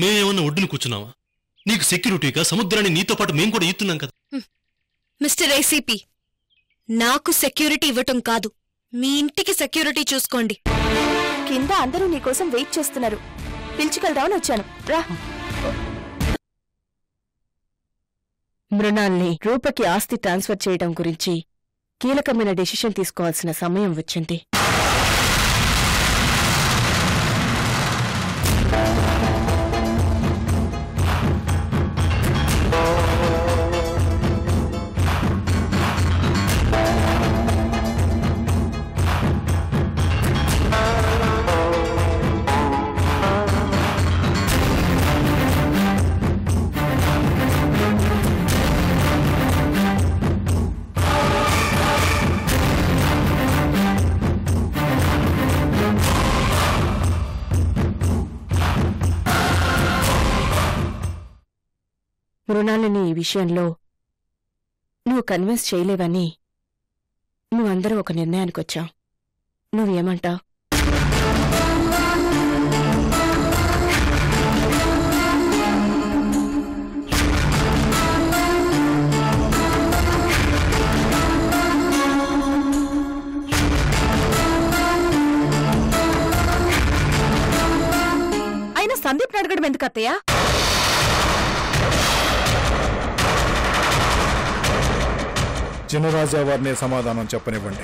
మేమేమన్నా ఒడ్డును కూర్చున్నావా? నీకు సెక్యూరిటీగా సముద్రాన్ని నీతో పాటు మేము కూడా ఈతున్నాం కదా. మిస్టర్ ఏసీపీ, నాకు సెక్యూరిటీ ఇవ్వటం కాదు, మీ ఇంటికి సెక్యూరిటీ చూసుకోండి. కింద అందరూ నీకోసం వెయిట్ చేస్తున్నారు. పిలుచుకెళ్దామని వచ్చాను, రా. మృణాల్ని రూపకి ఆస్తి ట్రాన్స్ఫర్ చేయడం గురించి కీలకమైన డెసిషన్ తీసుకోవాల్సిన సమయం వచ్చింది. మృణాలిని ఈ విషయంలో నువ్వు కన్విన్స్ చేయలేవని నువ్వందరూ ఒక నిర్ణయానికొచ్చావు. నువ్వేమంటావు? అయినా సందీప్ని అడగడం ఎందుకు అత్తయ్య? చినరాజా వారినే సమాధానం చెప్పనివ్వండి.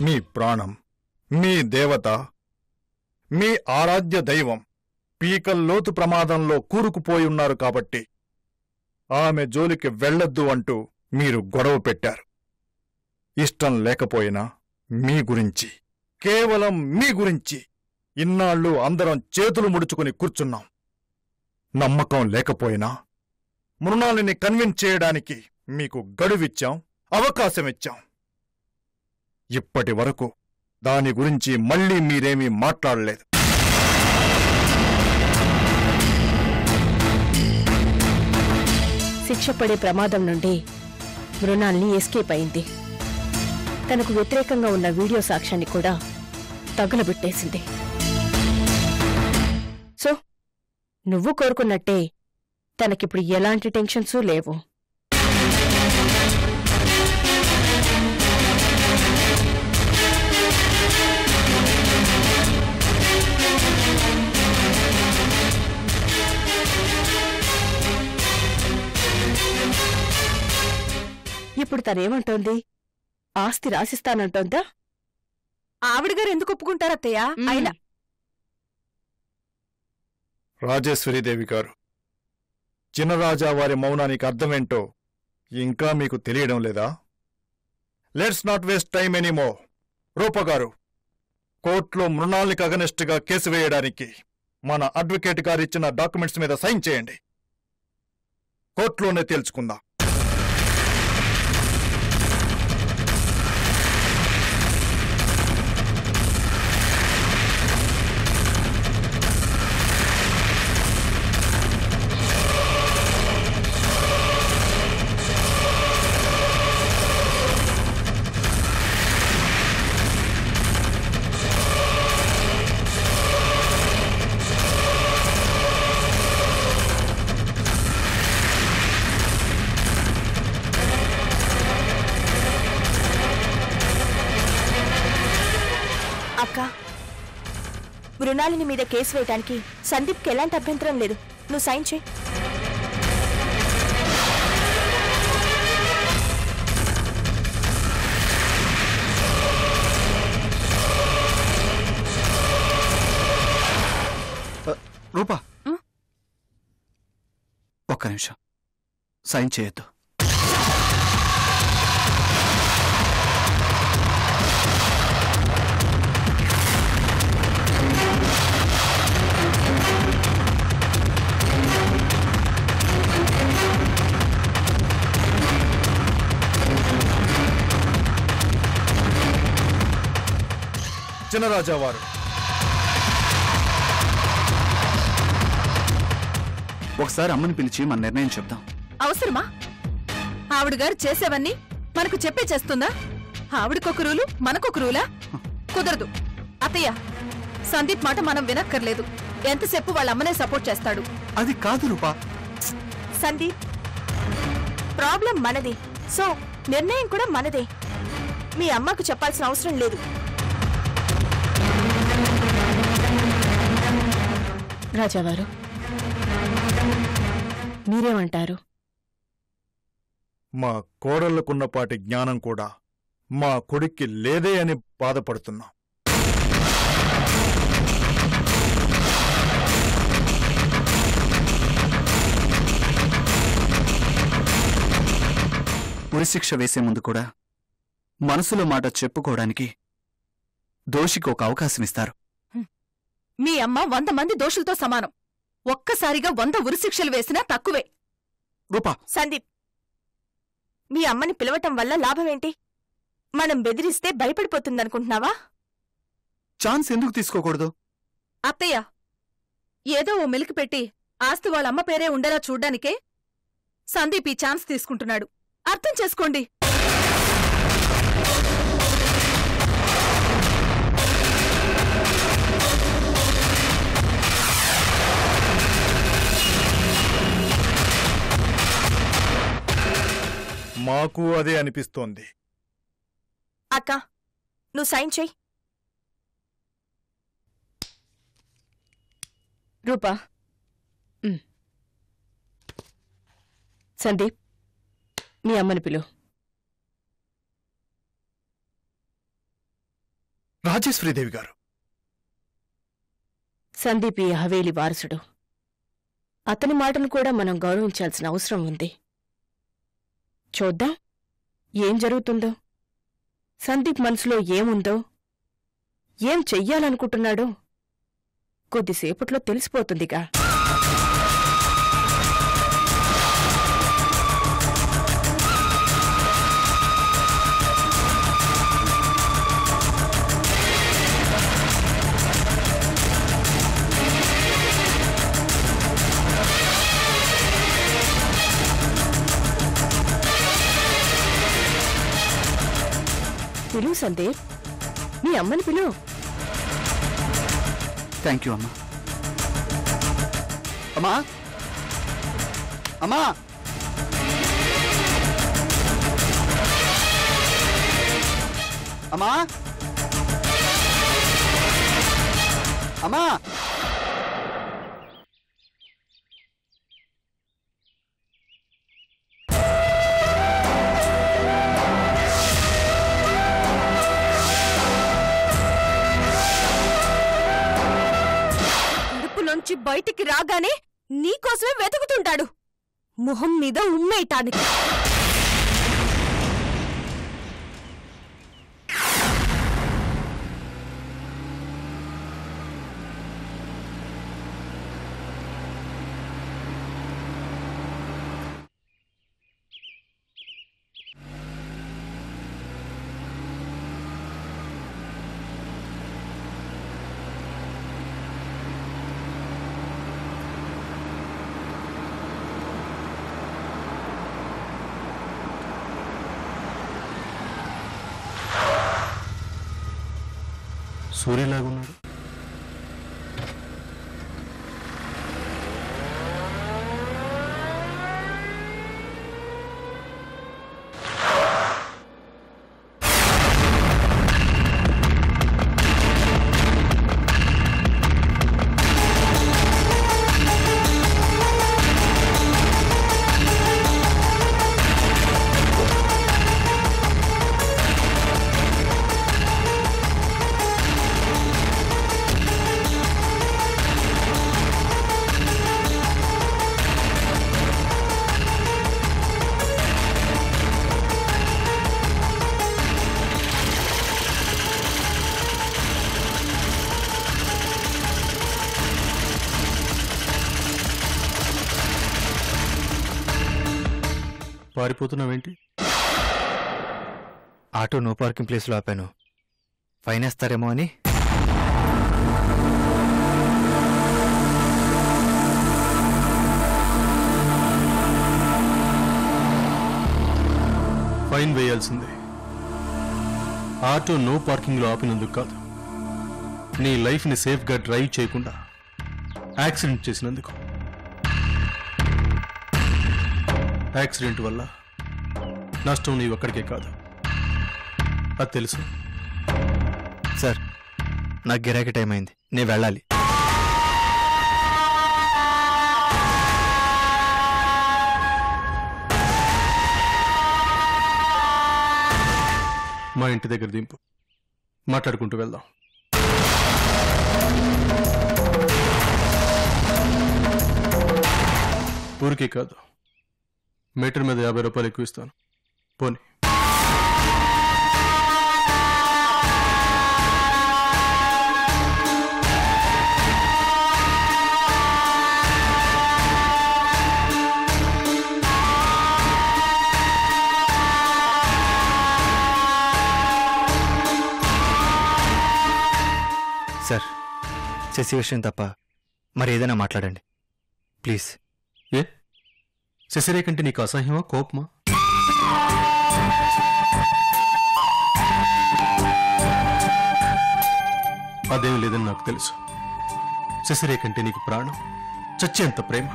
మీ ప్రాణం, మీ దేవత, మీ ఆరాధ్య దైవం పీకల్లోతు ప్రమాదంలో కూరుకుపోయి ఉన్నారు కాబట్టి ఆమె జోలికి వెళ్లొద్దు అంటూ మీరు గొడవ పెట్టారు. ఇష్టం లేకపోయినా మీ గురించి, కేవలం మీ గురించి ఇన్నాళ్ళు అందరం చేతులు ముడుచుకుని కూర్చున్నాం. నమ్మకం లేకపోయినా మృణాలిని కన్విన్స్ చేయడానికి మీకు గడువిచ్చాం, అవకాశమిచ్చాం. ఇప్పటి వరకు దాని గురించి మళ్లీ మీరేమీ మాట్లాడలేదు. శిక్ష పడే ప్రమాదం నుండి మృణాల్ని ఎస్కేప్ అయింది. తనకు వ్యతిరేకంగా ఉన్న వీడియో సాక్ష్యాన్ని కూడా తగులబెట్టేసింది. సో నువ్వు కోరుకున్నట్టే తనకిప్పుడు ఎలాంటి టెన్షన్సూ లేవు. ఇప్పుడు తనేమంటోంది? ఆస్తి రాసిస్తానంటోందా? ఆవిడగారు ఎందుకు ఒప్పుకుంటారత్తయ్య? అయినా రాజేశ్వరీదేవి గారు, చినరాజా వారి మౌనానికి అర్థమేంటో ఇంకా మీకు తెలియడం లేదా? Let's not waste time anymore. రూపగారు, కోర్టులో మృణాల్నికి అగనెస్ట్గా కేసు వేయడానికి మన అడ్వకేట్ గారు ఇచ్చిన డాక్యుమెంట్స్ మీద సైన్ చేయండి. కోర్టులోనే తేల్చుకుందాం. అక్క, మృణాలిని మీద కేసు వేయడానికి సందీప్కి ఎలాంటి అభ్యంతరం లేదు. నువ్వు సైన్ చేయి. రూపా, ఒక్క నిమిషం, సైన్ చేయొద్దు. చినరాజా వారు, ఒకసారి అమ్మని పిలిచి మన నిర్ణయం చెప్దాం. అవసరమా? ఆవిడ గారు చేసేవన్నీ మనకు చెప్పే చేస్తుందా? ఆవిడకొక రూలు మనకొక రూలా? కుదరదు. అత్తయ్య, సందీప్ మాట మనం వినక్కర్లేదు. ఎంతసేపు వాళ్ళ అమ్మనే సపోర్ట్ చేస్తాడు. అది కాదు రూపా. సందీప్, ప్రాబ్లం మనదే, సో నిర్ణయం కూడా మనదే. మీ అమ్మకు చెప్పాల్సిన అవసరం లేదు. రాజావారు, మీరేమంటారు? మా కోడళ్లకున్నపాటి జ్ఞానం కూడా మా కొడుక్కి లేదే అని బాధపడుతున్నాం. ఉరిశిక్ష వేసే ముందు కూడా మనసులో మాట చెప్పుకోవడానికి దోషికి ఒక అవకాశం ఇస్తారు. మీ అమ్మ 100 మంది దోషులతో సమానం. ఒక్కసారిగా 100 ఉరిశిక్షలు వేసినా తక్కువే. రూపా, సందీప్, మీ అమ్మని పిలవటం వల్ల లాభమేంటి? మనం బెదిరిస్తే భయపడిపోతుందనుకుంటున్నావా? ఛాన్స్ ఎందుకు తీసుకోకూడదు? అత్తయ్య, ఏదో ఓ మెలికి పెట్టి ఆస్తి వాళ్ళమ్మ పేరే ఉండేలా చూడ్డానికే సందీప్ ఈ ఛాన్స్ తీసుకుంటున్నాడు. అర్థం చేసుకోండి. మాకు అదే అనిపిస్తోంది. అక్క, నువ్వు సైన్ చెయ్యి. రూపా, సందీప్, మీ అమ్మని పిలు. రాజేశ్వరీదేవి గారు, సందీప్ ఈ హవేలి వారసుడు. అతని మాటను కూడా మనం గౌరవించాల్సిన అవసరం ఉంది. చూద్దాం ఏం జరుగుతుందో, సందీప్ మనసులో ఏముందో, ఏం చెయ్యాలనుకుంటున్నాడో కొద్దిసేపట్లో తెలిసిపోతుందిగా. పిలువు సందీప్, మీ అమ్మని పిలువు. థ్యాంక్ యూ అమ్మా. అమ్మా, అమ్మా, అమ్మా, అమ్మా. నుంచి బయటికి రాగానే నీకోసమే వెతుకుతుంటాడు, మొహం మీద ఉమ్మేయటానికి. సూర్యలాగున్నాడు. పారిపోతున్నావేంటి? ఆటో నో పార్కింగ్ ప్లేస్లో ఆపాను, ఫైన్ వేస్తారేమో అని. ఫైన్ వేయాల్సిందే. ఆటో నో పార్కింగ్లో ఆపినందుకు కాదు, నీ లైఫ్ని సేఫ్గా డ్రైవ్ చేయకుండా యాక్సిడెంట్ చేసినందుకు. యాక్సిడెంట్ వల్ల నష్టం నీవు ఒక్కడికే కాదు, అది తెలుసు. సార్ నాకు గిరాకీ టైం అయింది, నేను వెళ్ళాలి. మా ఇంటి దగ్గర దింపు, మాట్లాడుకుంటూ వెళ్దాం. ఊరికే కాదు, మీటర్ మీద 50 రూపాయలు ఎక్కువ ఇస్తాను, పోనీ. సార్ శశి విషయం తప్ప మరి ఏదైనా మాట్లాడండి ప్లీజ్. ఏ శశిరేఖ అంటే నీకు అసహ్యమా, కోపమా? అదేం లేదని నాకు తెలుసు. శశిరేఖ అంటే నీకు ప్రాణం, చచ్చేంత ప్రేమ.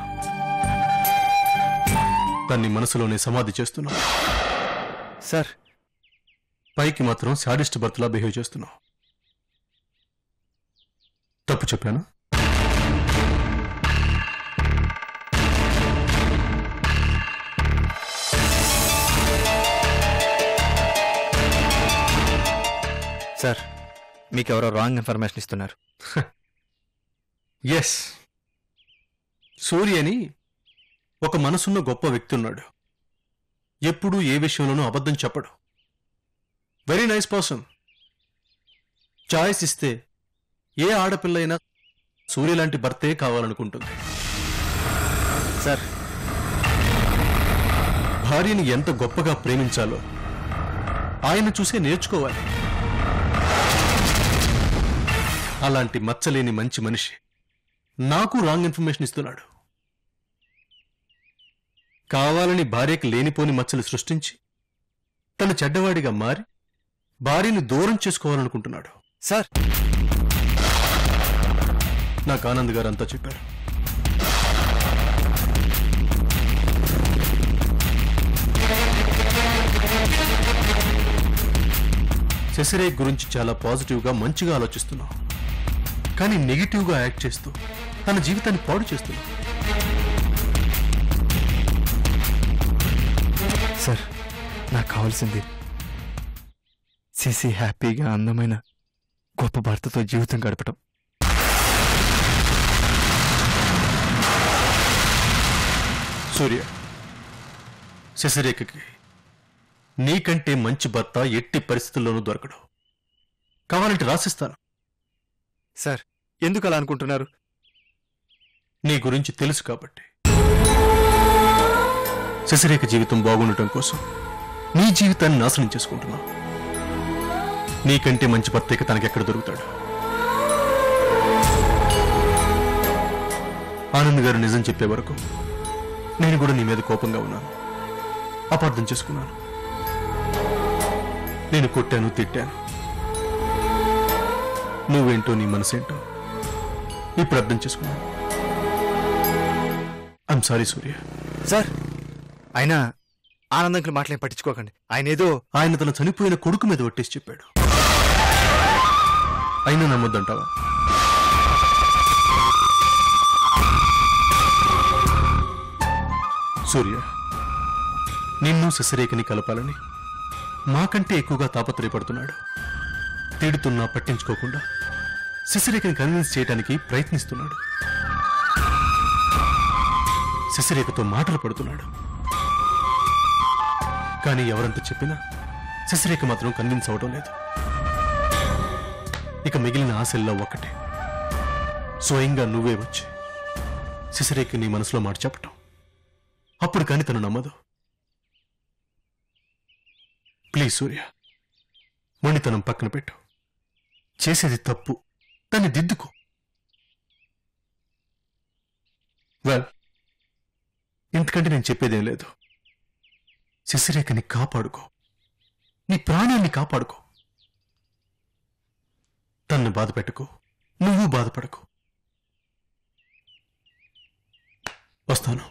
దాన్ని మనసులోనే సమాధి చేస్తున్నావు. సార్ పైకి మాత్రం శాడిస్ట్ భర్తలా బిహేవ్ చేస్తున్నావు. తప్పు చెప్పాను? సార్ మీకెవరో రాంగ్ ఇన్ఫర్మేషన్ ఇస్తున్నారు. ఎస్, సూర్య అని ఒక మనసున్న గొప్ప వ్యక్తి ఉన్నాడు. ఎప్పుడూ ఏ విషయంలోనూ అబద్ధం చెప్పడు. Very nice person. చాయిస్ ఇస్తే ఏ ఆడపిల్లైనా సూర్య లాంటి భర్తే కావాలనుకుంటుంది. సార్ భార్యని ఎంత గొప్పగా ప్రేమించాలో ఆయన చూసే నేర్చుకోవాలి. అలాంటి మచ్చలేని మంచి మనిషి నాకు రాంగ్ ఇన్ఫర్మేషన్ ఇస్తున్నాడు. కావాలని భార్యకి లేనిపోని మచ్చలు సృష్టించి తను చెడ్డవాడిగా మారి భార్యని దూరం చేసుకోవాలనుకుంటున్నాడు. సార్ నాకు ఆనంద్ గారు అంతా చెప్పారు. శశిరేఖ గురించి చాలా పాజిటివ్గా మంచిగా ఆలోచిస్తున్నావు, కానీ నెగిటివ్గా యాక్ట్ చేస్తూ తన జీవితాన్ని పాడు చేస్తున్నావు. సార్ నాకు కావాల్సింది శశి హ్యాపీగా అందమైన గొప్ప భర్తతో జీవితం గడపటం. సూర్య, శశిరేఖకి నీకంటే మంచి భర్త ఎట్టి పరిస్థితుల్లోనూ దొరకడు. కావాలంటే రాసిస్తాను. సార్ ఎందుకు అలా అనుకుంటున్నారు? నీ గురించి తెలుసు కాబట్టి. శశిరేఖ జీవితం బాగుండటం కోసం నీ జీవితాన్ని నాశనం చేసుకుంటున్నావు. నీకంటే మంచి భర్త తనకెక్కడ దొరుకుతాడు? ఆనంద్ గారు నిజం చెప్పే వరకు నేను కూడా నీ మీద కోపంగా ఉన్నాను, అపార్థం చేసుకున్నాను. నేను కొట్టాను, తిట్టాను. నువ్వేంటో నీ మనసేంటో ఇప్పుడు అర్థం చేసుకున్నాను. I'm sorry Surya. సార్ అయినా ఆనందంకి మాటలేం పట్టించుకోకండి. ఆయన తన చనిపోయిన కొడుకు మీద ఒట్టేసి చెప్పాడు. అయినా నమ్మొద్దంటావా? సూర్య, నిన్ను శశిరేఖని కలపాలని మాకంటే ఎక్కువగా తాపత్రయపడుతున్నాడు. తిడుతున్నా పట్టించుకోకుండా శశిరేఖని కన్విన్స్ చేయడానికి ప్రయత్నిస్తున్నాడు. శశిరేఖతో మాటలు పడుతున్నాడు. కానీ ఎవరంత చెప్పినా శశిరేఖ మాత్రం కన్విన్స్ అవడం లేదు. ఇక మిగిలిన ఆశల్లో ఒక్కటే, స్వయంగా నువ్వే వచ్చి శశిరేఖ నీ మనసులో మాట చెప్పటం. అప్పుడు కాని తను నమ్మదు. ప్లీజ్ సూర్య, మొండితనం పక్కన పెట్టు. చేసేది తప్పు, దాన్ని దిద్దుకో. వెల్, ఇంతకంటే నేను చెప్పేదేం లేదు. శశిరేఖని కాపాడుకో. నీ ప్రాణాన్ని కాపాడుకో. తన్ను బాధ పెట్టుకో, నువ్వు బాధపడకు. వస్తాను.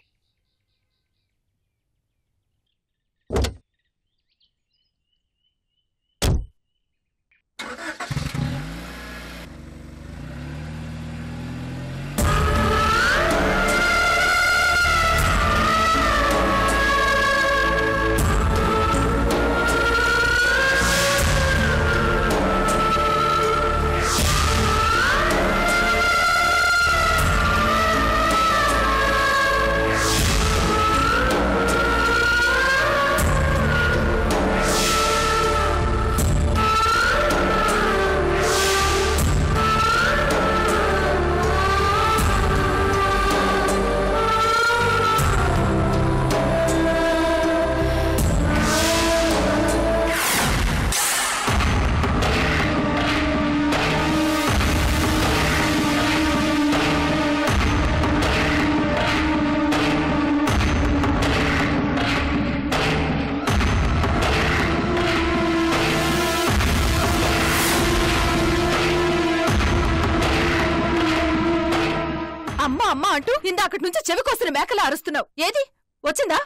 అమ్మ అంటూ ఇందాకటి నుంచి చెవికొస్తున్న మేకలా అరుస్తున్నావు. ఏది వచ్చిందా?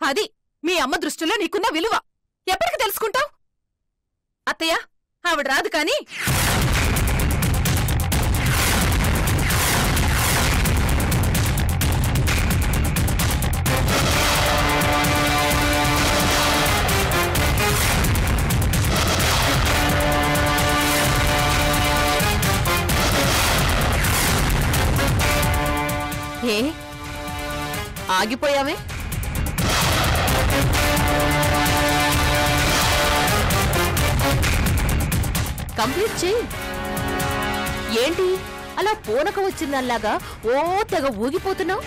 అది మీ అమ్మ దృష్టిలో నీకున్న విలువ. ఎప్పటికి తెలుసుకుంటావు? అత్తయ్య, ఆవిడ రాదు కానీ ఏ ఆగిపోయావే? కంప్లీట్ చెయ్యి. ఏంటి అలా పూనక వచ్చిందల్లాగా ఓ తెగ ఊగిపోతున్నావు?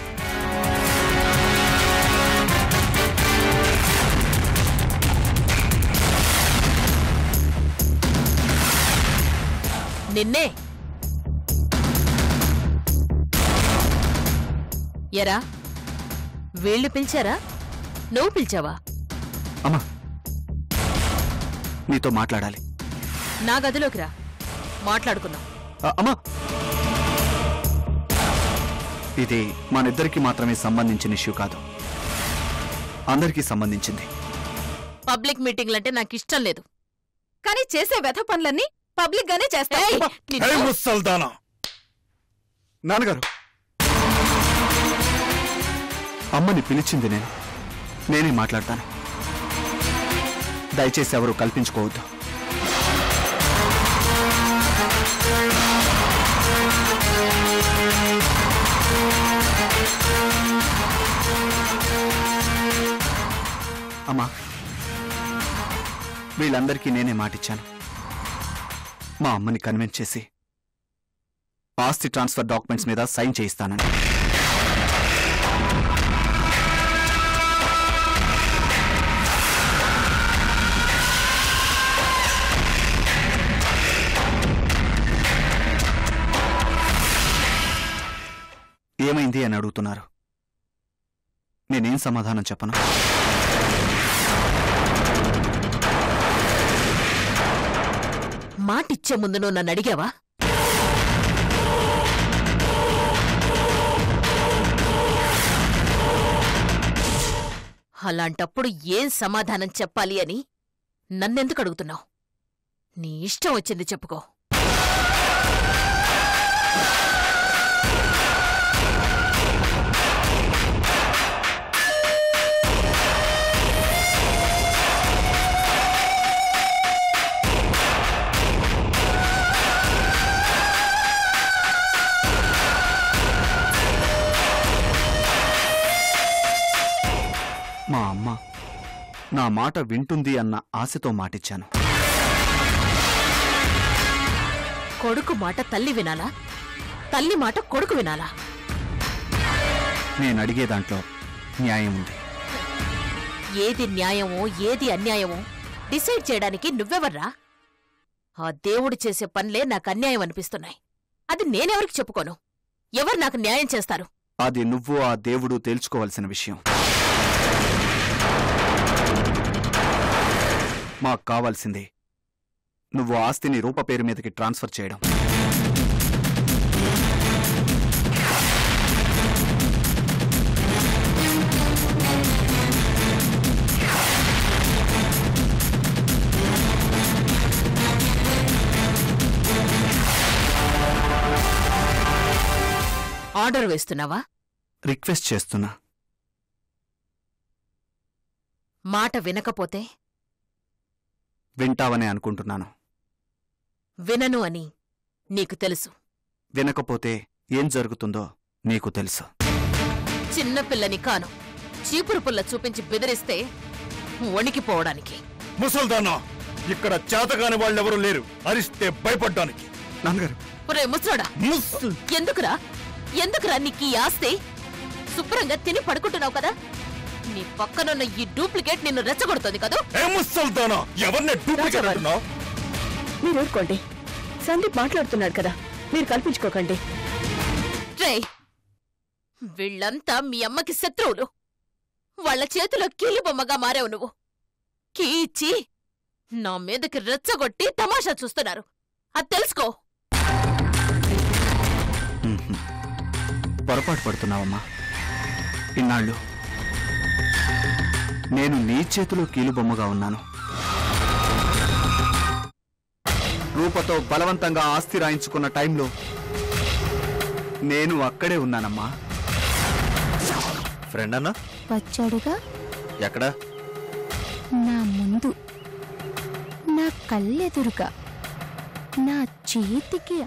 నిన్నే. ఎరా, వీళ్ళు పిలిచారా? నువ్వు పిలిచావా? అమ్మా, నీతో మాట్లాడాలి. నా గదిలోకి రా, మాట్లాడుకుందాం. అమ్మా, ఇది మనిద్దరికి మాత్రమే సంబంధించిన ఇష్యూ కాదు, అందరికీ సంబంధించింది. పబ్లిక్ మీటింగ్లంటే నాకు ఇష్టం లేదు, కానీ చేసే వెధ పనులన్నీ పబ్లిక్ గానే చేస్తాయి. నాన్నగారు, అమ్మని పిలిచింది నేనే మాట్లాడతాను. దయచేసి ఎవరు కల్పించుకోవద్దు. అమ్మా, వీళ్ళందరికీ నేనే మాటిచ్చాను. మా అమ్మని కన్విన్స్ చేసి ఆస్తి ట్రాన్స్ఫర్ డాక్యుమెంట్స్ మీద సైన్ చేయిస్తానని. ఏమైంది అని అడుగుతున్నారు. నేనేం సమాధానం చెప్పను? మాటిచ్చే ముందు నువ్వు నన్ను అడిగావా? అలాంటప్పుడు ఏం సమాధానం చెప్పాలి అని నన్నెందుకు అడుగుతున్నావు? నీ ఇష్టం వచ్చింది చెప్పుకో. మా అమ్మ నా మాట వింటుంది అన్న ఆశతో మాటిచ్చాను. కొడుకు మాట తల్లి వినాలా? తల్లి మాట కొడుకు వినాలా? నేనడిగే దాంట్లో న్యాయం ఉంది. ఏది న్యాయమో ఏది అన్యాయమో డిసైడ్ చేయడానికి నువ్వెవర్రా? ఆ దేవుడు చేసే పనులే నాకు అన్యాయం అనిపిస్తున్నాయి. అది నేనెవరికి చెప్పుకోను? ఎవరు నాకు న్యాయం చేస్తారు? అది నువ్వు ఆ దేవుడు తేల్చుకోవాల్సిన విషయం. మాకు కావాల్సింది నువ్వు ఆస్తిని రూప పేరు మీదకి ట్రాన్స్ఫర్ చేయడం. ఆర్డర్ వేస్తున్నావా? రిక్వెస్ట్ చేస్తున్నా. మాట వినకపోతే? వింటావనే అనుకుంటున్నాను. వినను అని నీకు తెలుసు. వినకపోతే ఏం జరుగుతుందో నీకు తెలుసు. చిన్నపిల్లని కాను, చీపురు పుల్ల చూపించి బెదిరిస్తే వణికిపోవడానికి. ముసల్దానా, ఇక్కడ చేతగాని వాళ్ళెవరూ లేరు అరిస్తే భయపడ్డానికి. నాన్నగారు, ఒరే ముసలోడా, ఎందుకురా నీకు ఈ ఆస్తి? శుభ్రంగా తిని పడుకుంటున్నావు కదా, నీ పక్కనున్న ఈ డూప్లికేట్ నిన్ను రెచ్చగొడుతుంది కదా. మీరు ఊరుకోండి, సందీప్ మాట్లాడుతున్నాడు కదా, మీరు కల్పించుకోకండి. రే, వీళ్ళంతా మీ అమ్మకి శత్రువులు. వాళ్ళ చేతిలో కీలుబొమ్మగా మారావు నువ్వు. కీ ఇచ్చి నా మీదకి రెచ్చగొట్టి తమాషా చూస్తున్నారు, అది తెలుసుకో. పొరపాటు పడుతున్నావమ్మా. ఇన్నాళ్ళు నేను నీ చేతిలో కీలుబొమ్మగా ఉన్నాను. రూపతో బలవంతంగా ఆస్తి రాయించుకున్న టైంలో నేను అక్కడే ఉన్నానమ్మా. ఫ్రెండ్ అన్నా వచ్చాడుగా. ఎక్కడా? నా ముందు, నా కళ్ళెదురుగా, నా చేతికి